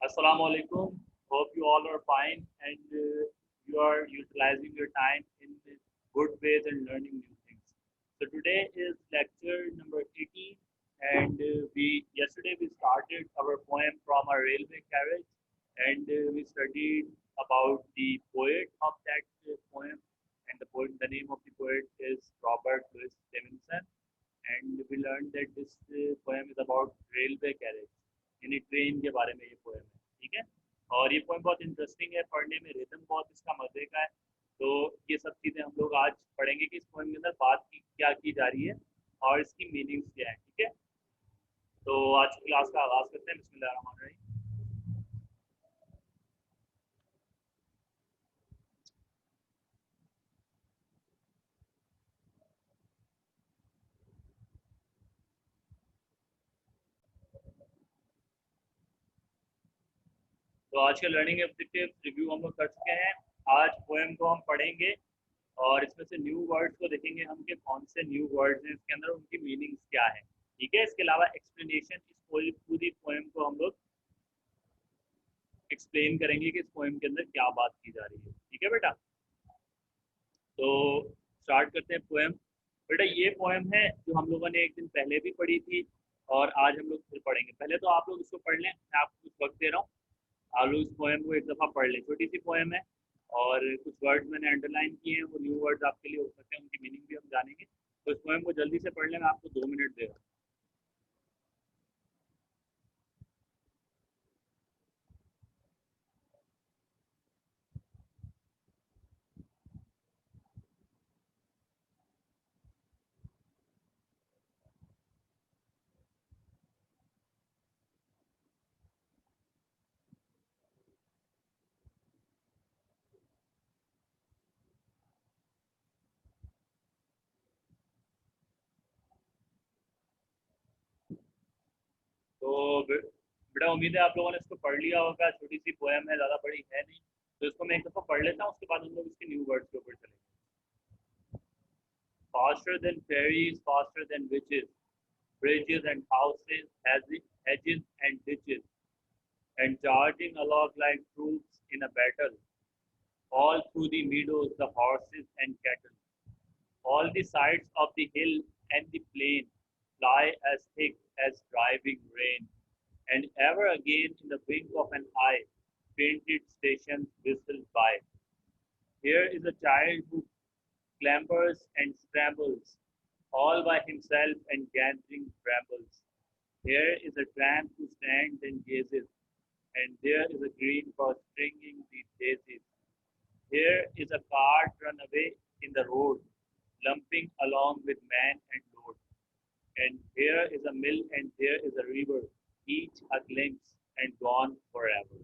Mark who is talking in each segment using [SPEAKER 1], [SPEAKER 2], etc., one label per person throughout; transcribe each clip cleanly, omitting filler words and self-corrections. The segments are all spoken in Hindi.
[SPEAKER 1] Assalamu alaikum. Hope you all are fine and you are utilizing your time in good ways and learning new things. So today is lecture number 18, and we yesterday we started our poem from a railway carriage, and we studied about the poet of that poem, and the name of the poet is Robert Louis Stevenson, and we learned that this poem is about railway carriage, यानी ट्रेन के बारे में ये पोएम है। ठीक है, और ये पोएम बहुत इंटरेस्टिंग है, पढ़ने में रिदम बहुत इसका मजे का है। तो ये सब चीज़ें हम लोग आज पढ़ेंगे कि इस पोएम के अंदर बात की क्या की जा रही है और इसकी मीनिंग्स क्या है। ठीक है, तो आज की क्लास का आगाज करते हैं। बिस्मिल्लाहिर्रहमानिर्रहीम। तो आज के लर्निंग ऑब्जेक्टिव रिव्यू हम लोग कर चुके हैं। आज पोएम को हम पढ़ेंगे और इसमें से न्यू वर्ड्स को देखेंगे हम कि कौन से न्यू वर्ड्स हैं इसके अंदर, उनकी मीनिंग्स क्या है। ठीक है, इसके अलावा एक्सप्लेनेशन, इस पूरी पूरी पोएम को हम लोग एक्सप्लेन करेंगे कि इस पोएम के अंदर क्या बात की जा रही है। ठीक है बेटा, तो स्टार्ट करते हैं पोएम। बेटा ये पोएम है जो हम लोगों ने एक दिन पहले भी पढ़ी थी और आज हम लोग फिर पढ़ेंगे। पहले तो आप लोग इसको पढ़ लें, मैं आपको कुछ वक्त दे रहा हूँ, आप लोग इस पोएम को एक दफ़ा पढ़ लें। छोटी सी पोएम है और कुछ वर्ड्स मैंने अंडरलाइन किए हैं, वो न्यू वर्ड्स आपके लिए हो सकते हैं, उनकी मीनिंग भी हम जानेंगे। तो इस पोएम को जल्दी से पढ़ लें, मैं आपको 2 मिनट दे रहा हूँ। तो बेटा उम्मीद है आप लोगों ने इसको पढ़ लिया होगा। छोटी सी पोएम है, ज़्यादा बड़ी है नहीं, तो इसको मैं एक दफ़ा पढ़ लेता हूँ, उसके बाद हम लोग इसके न्यू वर्ड्स के ऊपर चलेंगे। Faster than fairies, faster than witches, bridges and houses, hedges and ditches, and charging along like troops in a battle. All through the meadows, the horses and cattle. All the sides of the hill and the plain fly as thick as driving rain. And ever again, in the wink of an eye, painted stations whistle by. Here is a child who clambers and scrambles, all by himself and gathering brambles. Here is a tramp who stands and gazes, and there is a green for stringing the daisies. Here is a cart run away in the road, lumping along with man and load. And here is a mill and there is a river, each a glimpse and gone forever.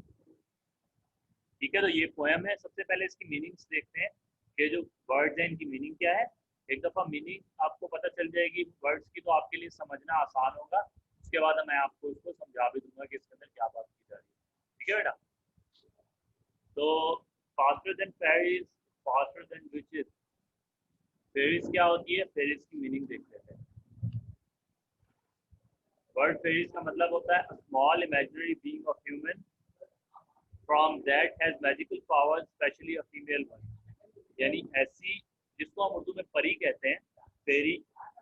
[SPEAKER 1] ठीक है, तो ये पोएम है। सबसे पहले इसकी मीनिंग्स देखते हैं कि जो वर्ड्स हैं इनकी मीनिंग क्या है। एक दफ़ा मीनिंग आपको पता चल जाएगी वर्ड्स की, तो आपके लिए समझना आसान होगा। उसके बाद मैं आपको इसको समझा भी दूंगा कि इसके अंदर क्या बात की जा रही है। ठीक है बेटा, तो faster than fairies, faster than witches. Fairies क्या होती है, फेरीज की मीनिंग देख लेते हैं। वर्ड फेरीज का मतलब होता है small imaginary being of human from that has magical power, specially a female one. यानी ऐसी जिसको हम उर्दू में परी कहते हैं, फेरी,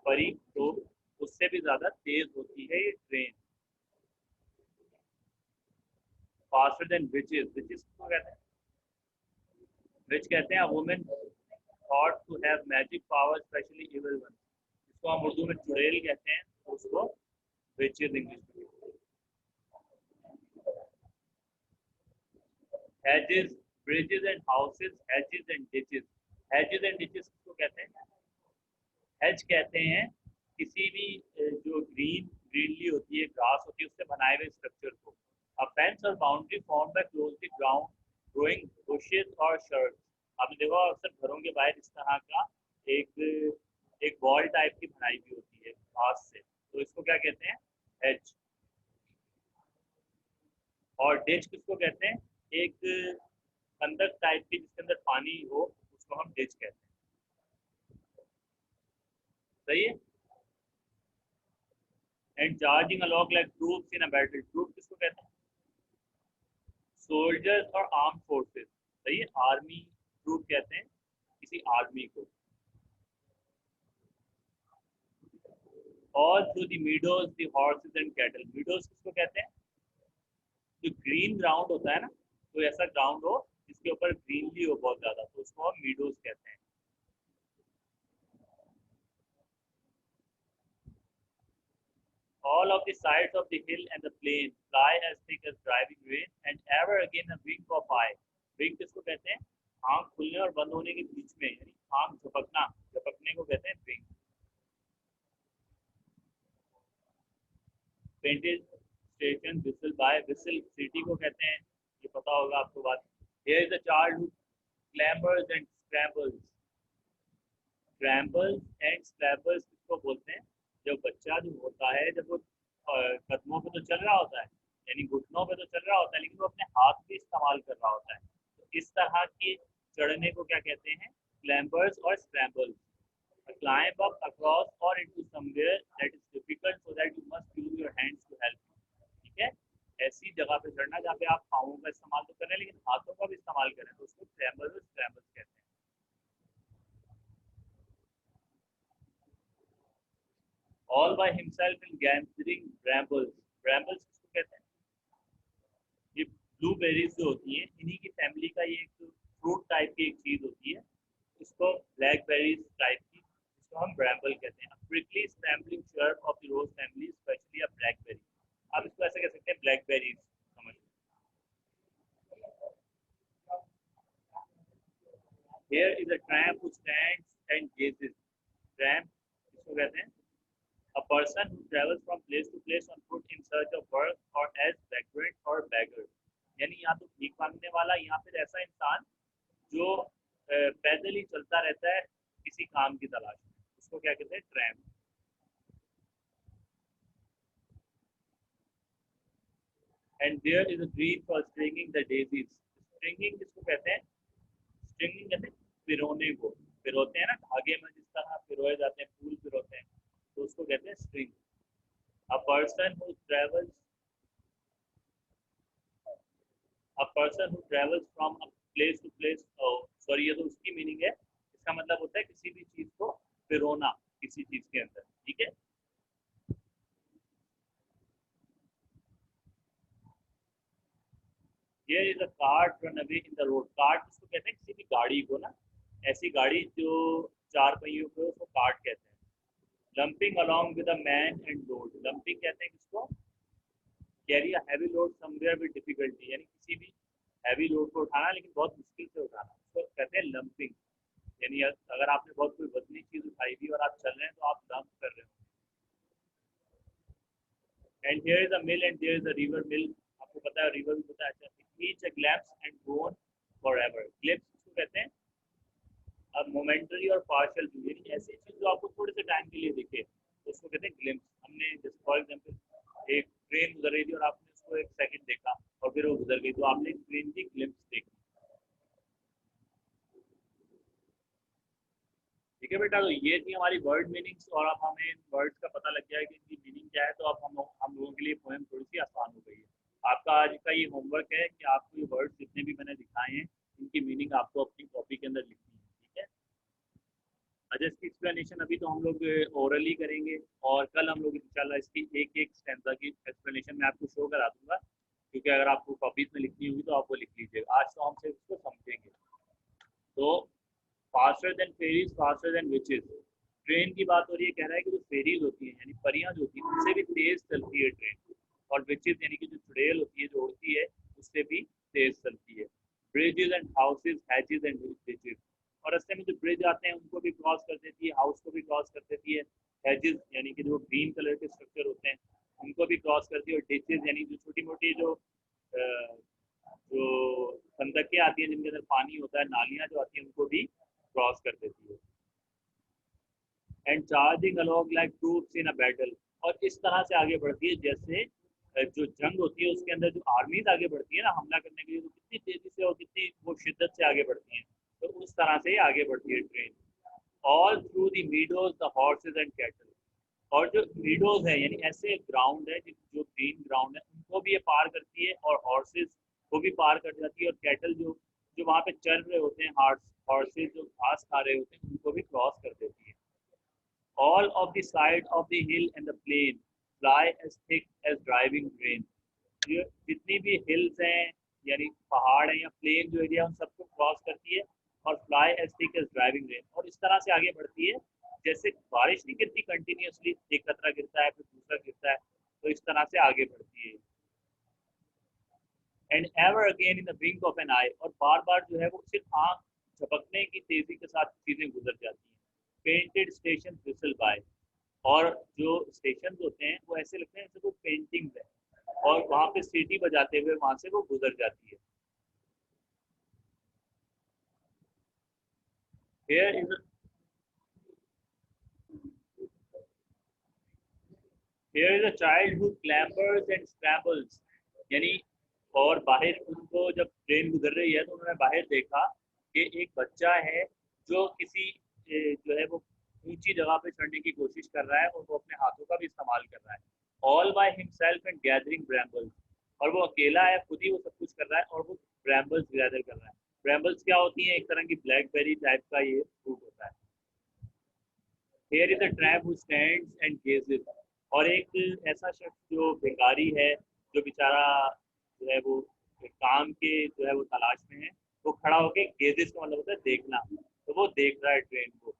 [SPEAKER 1] परी, तो उससे भी ज्यादा तेज होती है ये train. Faster than witches, witches को कहते हैं, विच कहते हैं women thought to have magic power, specially evil one. जिसको हम उर्दू में चुड़ैल कहते हैं, तो उसको विचेस इंग्लिश में। hedges, bridges and houses, hedges and ditches. hedges and ditches किसको कहते हैं, hedge कहते हैं किसी भी जो ग्रीनली होती है, घास होती है, उससे बनाए हुए स्ट्रक्चर को। a fence or boundary formed by closely ground growing bushes or shrubs। आपने देखा अक्सर घरों के बाहर इस तरह का एक एक वॉल टाइप की बनाई हुई होती है घास से, तो इसको क्या कहते हैं, hedge। और डिच किसको कहते हैं, एक खंदक टाइप की जिसके अंदर पानी हो, उसको हम डिच कहते हैं। सही है। And charging along like troops in a battle, troop किसको कहते हैं, सोल्जर्स और आर्म फोर्सेस, सही है, आर्मी ट्रूप कहते हैं किसी आर्मी को। All through the meadows the horses and cattle, meadows किसको कहते हैं, जो ग्रीन ग्राउंड होता है ना, तो ऐसा ग्राउंड हो जिसके ऊपर ग्रीनरी हो बहुत ज्यादा, तो उसको हम मीडोज कहते हैं। All of the sides of the hill and the plain fly as thick as driving rain, and ever again a wink of eye. Wink किसको कहते हैं, आंख खुलने और बंद होने के बीच में, यानी आंख झपकना, झपकने को कहते हैं wink। Painted station whistle by, whistle city को कहते हैं, ये पता होगा आपको बात। Here is a child who clambers and scrambles. Scrambles and scrambles किसको बोलते हैं, जब बच्चा जो होता है, जब वो कदमों पे तो चल रहा होता है, यानी घुटनों पे तो चल रहा होता है, लेकिन वो अपने हाथ भी इस्तेमाल कर रहा होता है, तो इस तरह के चढ़ने को क्या कहते हैं, क्लैम्बर्स और स्क्रैम्बल्स। Climb up across or into somewhere that is difficult so that you must use your hands to help you, ठीक है, ऐसी जगह पे चढ़ना जहाँ पे आप पाँवों का इस्तेमाल तो करें लेकिन हाथों का भी इस्तेमाल करें, तो उसको क्लैम्बर्स और स्क्रैम्बल्स कहते हैं। All by himself in gathering brambles, brambles किसको कहते हैं, ये ब्लूबेरीज जो होती हैं, इन्हीं की फैमिली का ये एक फ्रूट टाइप की एक चीज होती है, इसको ब्लैकबेरीज टाइप की, इसको हम ब्रैम्बल कहते हैं। Prickly scrambling shrub of the rose family, specially a blackberry, आप इसको ऐसे कह सकते हैं ब्लैकबेरीज, समझ। Here is a tramp who stands and gazes, tramp किसको कहते हैं, a person who travels from place to place on foot in search of work or as vagrant or beggar, यानी या तो भीख मांगने वाला या फिर ऐसा इंसान जो पैदल ही चलता रहता है किसी काम की तलाश में, उसको क्या कहते हैं, tramp. And there is a green for stringing the daisies, stringing किसको कहते हैं, स्ट्रिंगिंग कहते हैं पिरोने को, पिरोते हैं ना धागे में, जिस तरह पिरोए जाते हैं, फूल पिरोते हैं, तो उसको कहते हैं string. A person who travels, a person who travels from a place to place, sorry ये तो उसकी मीनिंग है, इसका मतलब होता है किसी भी चीज को पिरोना किसी चीज के अंदर, ठीक है। Here is a cart run away in the road, cart किसको कहते हैं, किसी भी गाड़ी को ना, ऐसी गाड़ी जो चार पहियों पे, उसको कार्ट कहते हैं। Lumping along with a man and load, lumping कहते हैं किसको, carry a heavy load somewhere with difficulty, यानी किसी भी हैवी लोड को उठाना लेकिन बहुत मुश्किल से उठाना, उसको कहते हैं लंपिंग। यानी अगर आपने बहुत कोई वजनी चीज उठाई थी और आप चल रहे हैं तो आप लंप कर रहे हो। And here is a mill and there is a river mill, आपको पता है रिवर भी पता है, अच्छा, each a glimpse and gone forever, glimpse किसको कहते हैं, अब मोमेंटरी और पार्शियल व्यू, यानी ऐसी चीज जो आपको थोड़े से टाइम के लिए दिखे, तो उसको कहते हैं ग्लिम्स। हमने जैसे फॉर एग्जांपल एक ट्रेन गुजर रही थी और आपने उसको एक सेकंड देखा और फिर वो गुजर गई, तो आपने ट्रेन की ग्लिम्स देखी, ठीक है बेटा। तो ये थी हमारी वर्ड मीनिंग्स, और अब हमें इन वर्ड्स का पता लग गया है कि इनकी मीनिंग क्या है, तो अब हम लोगों के लिए पोएम थोड़ी सी आसान हो गई है। आपका आज का ये होमवर्क है कि आपको ये वर्ड जितने भी मैंने दिखाए हैं, इनकी मीनिंग आपको अपनी कॉपी के अंदर लिखनी है, ठीक है। अच्छा, इसकी एक्सप्लेनेशन अभी तो हम लोग ओरली करेंगे, और कल हम लोग इंशाल्लाह इसकी एक एक स्टैंजा की एक्सप्लेनेशन मैं आपको शो करा दूंगा, क्योंकि अगर आपको कॉपीज में लिखनी होगी तो आप वो लिख लीजिएगा। आज तो हम सिर्फ इसको समझेंगे। तो faster than fairies faster than witches, train की बात हो रही है, कह रहा है कि जो फेरीज होती हैं यानी परियां जो होती हैं, उनसे भी तेज चलती है ट्रेन, और विचेस यानी कि जो चुड़ैल होती है जो उड़ती है, उससे भी तेज चलती है। Bridges and houses, hatches and bridges, और रास्ते में जो ब्रिज आते हैं उनको भी क्रॉस कर देती है, हाउस को भी क्रॉस कर देती है। हैजेस यानी कि जो ग्रीन कलर के स्ट्रक्चर होते हैं उनको भी क्रॉस करती है, और डिचेज यानी जो छोटी मोटी जो खंदकें आती हैं जिनके अंदर पानी होता है, नालियां जो आती हैं, उनको भी क्रॉस कर देती है। And charging along like troops in a battle, और इस तरह से आगे बढ़ती है जैसे जो जंग होती है उसके अंदर जो आर्मीज आगे बढ़ती है ना हमला करने के लिए, तो कितनी तेजी से और कितनी वो शिद्दत से आगे बढ़ती हैं, तो उस तरह से आगे बढ़ती है train. All through the meadows the horses and cattle, और जो मीडोज है यानी ऐसे ग्राउंड है जो ग्रीन ग्राउंड है, उनको भी ये पार करती है, और हॉर्सेज वो भी पार कर जाती है, और कैटल जो जो वहाँ पे चल रहे होते हैं, हॉर्सेज जो घास खा रहे होते हैं, उनको भी क्रॉस कर देती है। All of the side of the hill and the plain fly as thick as driving rain. ये जितनी भी हिल्स हैं यानी पहाड़ हैं या प्लेन जो एरिया, उन सबको क्रॉस करती है, और fly as thick as driving rain, और इस तरह से आगे बढ़ती है जैसे बारिश नहीं गिरती कंटिन्यूसली, एक कतरा गिरता है फिर दूसरा गिरता है, तो इस तरह से आगे बढ़ती है। And ever again in the brink of an eye, और बार बार जो है वो सिर्फ आंख झपकने की तेजी के साथ चीजें गुजर जाती हैं। पेंटेड स्टेशन विसल बाय, और जो स्टेशन होते हैं वो ऐसे लगते हैं जैसे कोई पेंटिंग है, और वहां पे सीटी बजाते हुए वहां से वो गुजर जाती है। Here is a here is a child who clambers and scrambles, यानी और बाहर उनको जब ट्रेन गुजर रही है तो उन्होंने बाहर देखा कि एक बच्चा है जो किसी जो है वो ऊंची जगह पे चढ़ने की कोशिश कर रहा है, और वो अपने हाथों का भी इस्तेमाल कर रहा है। All by himself and gathering brambles, और वो अकेला है, खुद ही वो सब कुछ कर रहा है, और वो ब्रैम्बल्स गैदर कर रहा है। ब्रैम्बल्स क्या होती हैं? एक तरह की ब्लैकबेरी टाइप का ये फ्रूट होता है। Here is a tramp who stands and gazes, और एक ऐसा शख्स जो भिखारी है, जो बेचारा जो है वो काम के जो है वो तलाश में है, वो खड़ा होके गेजेस का मतलब होता है देखना, तो वो देख रहा है ट्रेन को।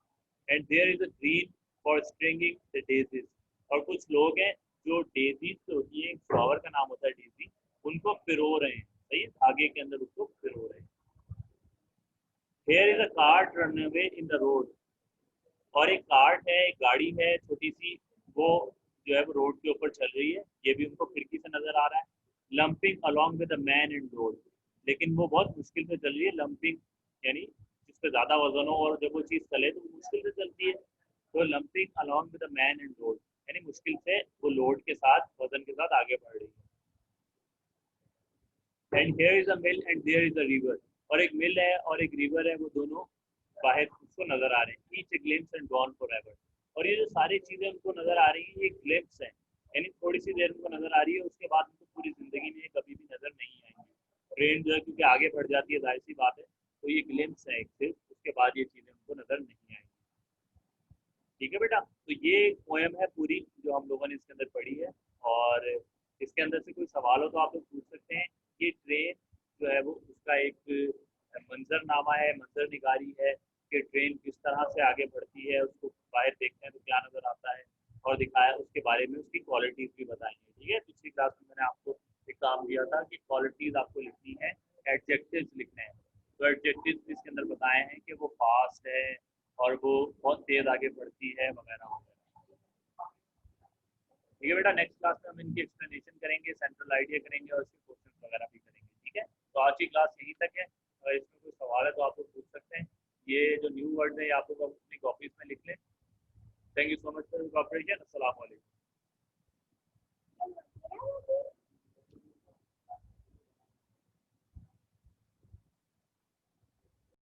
[SPEAKER 1] And there is a green for stringing the daisies, और कुछ लोग हैं जो डेजीज जो होती है, फ्लावर का नाम होता है डेजी, उनको पिरो रहे हैं, सही है, धागे के अंदर उसको पिरो रहे हैं। Here is a cart runaway in the road, और एक कार्ट है, एक गाड़ी है छोटी सी, वो जो है वो रोड के ऊपर चल रही है, ये भी उनको खिड़की से नजर आ रहा है। Lumping along with a man in road, लेकिन वो बहुत मुश्किल से चल रही है। लंपिंग यानी जिस पे ज्यादा वजन हो और जब वो चीज चले तो वो मुश्किल से चलती है, तो lumping along with a man in road यानी मुश्किल से वो लोड के साथ, वजन के साथ आगे बढ़ रही है। And here is a mill and there is a river, और एक मिल है और एक रिवर है, वो दोनों बाहर उसको नजर आ रहे हैं। Each glimpse and gone forever, और ये जो सारी चीजें उनको नजर आ रही हैं ये ग्लिम्स हैं, यानी थोड़ी सी देर उनको नजर आ रही है, उसके बाद उनको पूरी जिंदगी में कभी भी नजर नहीं आएंगी। ट्रेन जो है क्योंकि आगे बढ़ जाती है, जाहिर सी बात है, तो ये ग्लिम्स है एक सिर्फ, उसके बाद ये चीजें उनको नजर नहीं आएंगी। ठीक है बेटा, तो ये पोएम है पूरी जो हम लोगों ने इसके अंदर पढ़ी है, और इसके अंदर से कोई सवाल हो तो आप लोग पूछ सकते हैं। ये ट्रेन जो है वो उसका एक मंजरनामा है, मंजर निगारी है कि ट्रेन किस तरह से आगे बढ़ती है, उसको बाहर देखते हैं तो क्या नजर आता है, और दिखाया उसके बारे में, उसकी क्वालिटीज भी बताएंगे। ठीक है, पिछली क्लास में मैंने आपको एक काम दिया था कि क्वालिटीज आपको लिखनी है, एडजेक्टिव्स लिखने हैं, तो एडजेक्टिव्स इसके अंदर बताए हैं कि वो फास्ट है और वो बहुत तेज आगे बढ़ती है वगैरह वगैरह। ठीक है बेटा, नेक्स्ट क्लास में हम इनकी एक्सप्लेनेशन करेंगे, सेंट्रल आइडिया करेंगे, और इसके क्वेश्चन वगैरह भी करेंगे। ठीक है, तो आज की क्लास यहीं तक है, और इसमें कोई सवाल है तो आप लोग पूछ सकते हैं। ये जो न्यू वर्ड है ये आप लोग अपनी कॉपीज में लिख लें। Thank you so much for your cooperation. अस्सलाम वालेकुम।